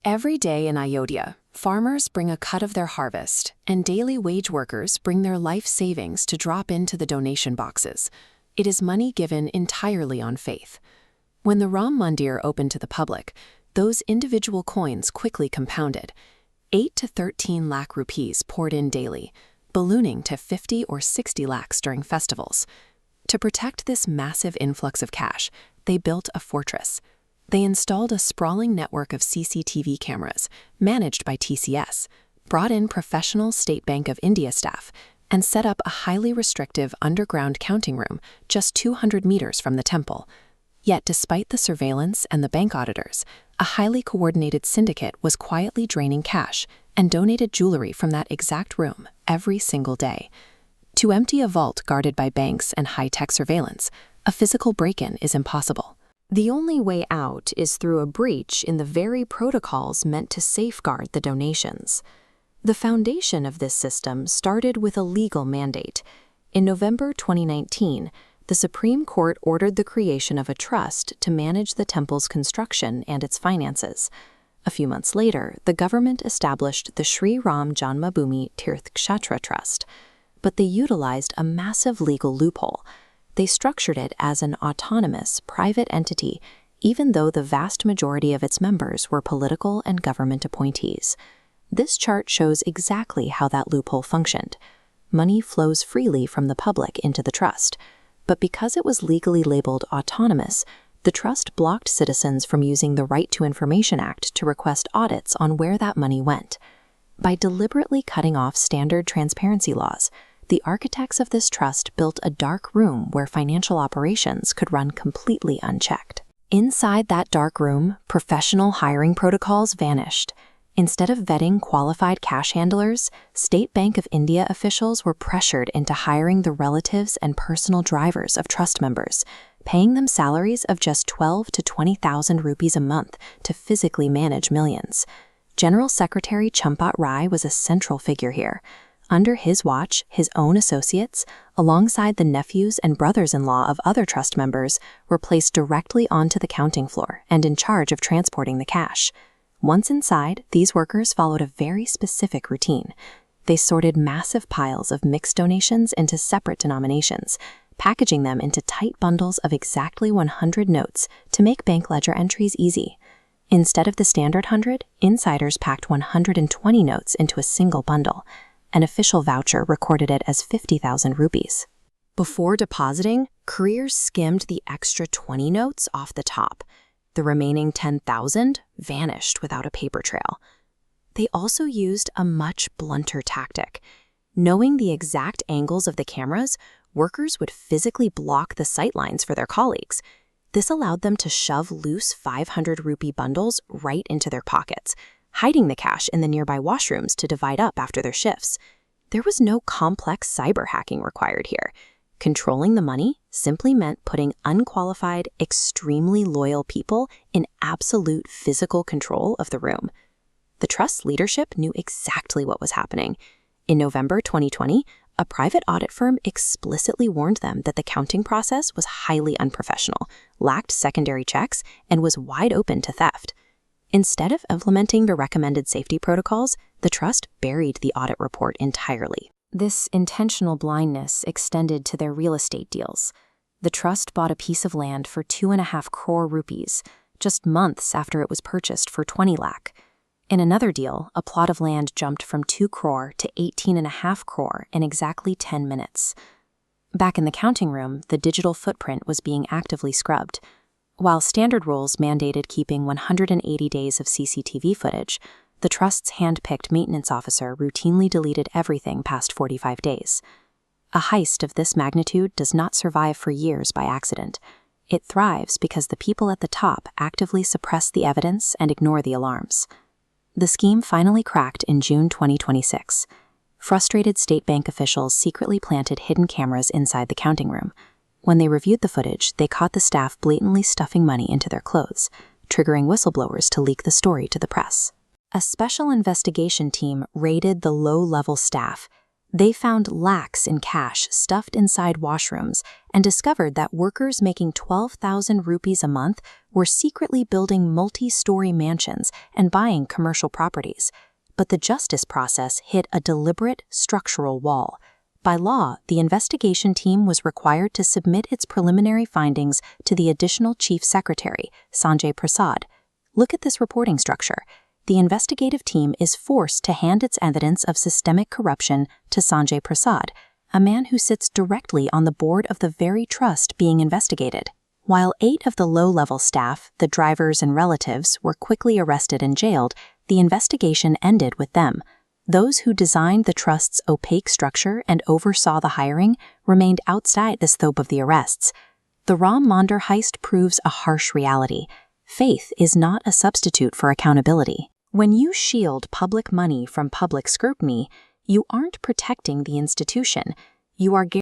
Every day in Ayodhya, farmers bring a cut of their harvest, and daily wage workers bring their life savings to drop into the donation boxes. It is money given entirely on faith. When the Ram Mandir opened to the public, those individual coins quickly compounded. 8 to 13 lakh rupees poured in daily, ballooning to 50 or 60 lakhs during festivals. To protect this massive influx of cash, they built a fortress. They installed a sprawling network of CCTV cameras, managed by TCS, brought in professional State Bank of India staff, and set up a highly restrictive underground counting room just 200 meters from the temple. Yet despite the surveillance and the bank auditors, a highly coordinated syndicate was quietly draining cash and donated jewelry from that exact room every single day. To empty a vault guarded by banks and high-tech surveillance, a physical break-in is impossible. The only way out is through a breach in the very protocols meant to safeguard the donations. The foundation of this system started with a legal mandate. In November 2019, the Supreme Court ordered the creation of a trust to manage the temple's construction and its finances. A few months later, the government established the Sri Ram Janmabhoomi Tirth Kshetra Trust, but they utilized a massive legal loophole. They structured it as an autonomous, private entity, even though the vast majority of its members were political and government appointees. This chart shows exactly how that loophole functioned. Money flows freely from the public into the trust, but because it was legally labeled autonomous, the trust blocked citizens from using the Right to Information Act to request audits on where that money went. By deliberately cutting off standard transparency laws, the architects of this trust built a dark room where financial operations could run completely unchecked. Inside that dark room, professional hiring protocols vanished. Instead of vetting qualified cash handlers, State Bank of India officials were pressured into hiring the relatives and personal drivers of trust members, paying them salaries of just 12 to 20,000 rupees a month to physically manage millions. General Secretary Champat Rai was a central figure here. Under his watch, his own associates, alongside the nephews and brothers-in-law of other trust members, were placed directly onto the counting floor and in charge of transporting the cash. Once inside, these workers followed a very specific routine. They sorted massive piles of mixed donations into separate denominations, packaging them into tight bundles of exactly 100 notes to make bank ledger entries easy. Instead of the standard 100, insiders packed 120 notes into a single bundle. An official voucher recorded it as 50,000 rupees. Before depositing, couriers skimmed the extra 20 notes off the top. The remaining 10,000 vanished without a paper trail. They also used a much blunter tactic. Knowing the exact angles of the cameras, workers would physically block the sightlines for their colleagues. This allowed them to shove loose 500 rupee bundles right into their pockets, hiding the cash in the nearby washrooms to divide up after their shifts. There was no complex cyber hacking required here. Controlling the money simply meant putting unqualified, extremely loyal people in absolute physical control of the room. The trust's leadership knew exactly what was happening. In November 2020, a private audit firm explicitly warned them that the counting process was highly unprofessional, lacked secondary checks, and was wide open to theft. Instead of implementing the recommended safety protocols, the trust buried the audit report entirely. This intentional blindness extended to their real estate deals. The trust bought a piece of land for 2.5 crore rupees, just months after it was purchased for 20 lakh. In another deal, a plot of land jumped from 2 crore to 18.5 crore in exactly 10 minutes. Back in the counting room, the digital footprint was being actively scrubbed. While standard rules mandated keeping 180 days of CCTV footage, the trust's hand-picked maintenance officer routinely deleted everything past 45 days. A heist of this magnitude does not survive for years by accident. It thrives because the people at the top actively suppress the evidence and ignore the alarms. The scheme finally cracked in June 2026. Frustrated State Bank officials secretly planted hidden cameras inside the counting room. When they reviewed the footage, they caught the staff blatantly stuffing money into their clothes, triggering whistleblowers to leak the story to the press. A special investigation team raided the low-level staff. They found lakhs in cash stuffed inside washrooms and discovered that workers making 12,000 rupees a month were secretly building multi-story mansions and buying commercial properties. But the justice process hit a deliberate structural wall. By law, the investigation team was required to submit its preliminary findings to the additional chief secretary, Sanjay Prasad. Look at this reporting structure. The investigative team is forced to hand its evidence of systemic corruption to Sanjay Prasad, a man who sits directly on the board of the very trust being investigated. While 8 of the low-level staff, the drivers and relatives, were quickly arrested and jailed, the investigation ended with them. Those who designed the trust's opaque structure and oversaw the hiring remained outside the scope of the arrests. The Ram Mandir heist proves a harsh reality. Faith is not a substitute for accountability. When you shield public money from public scrutiny, you aren't protecting the institution. You are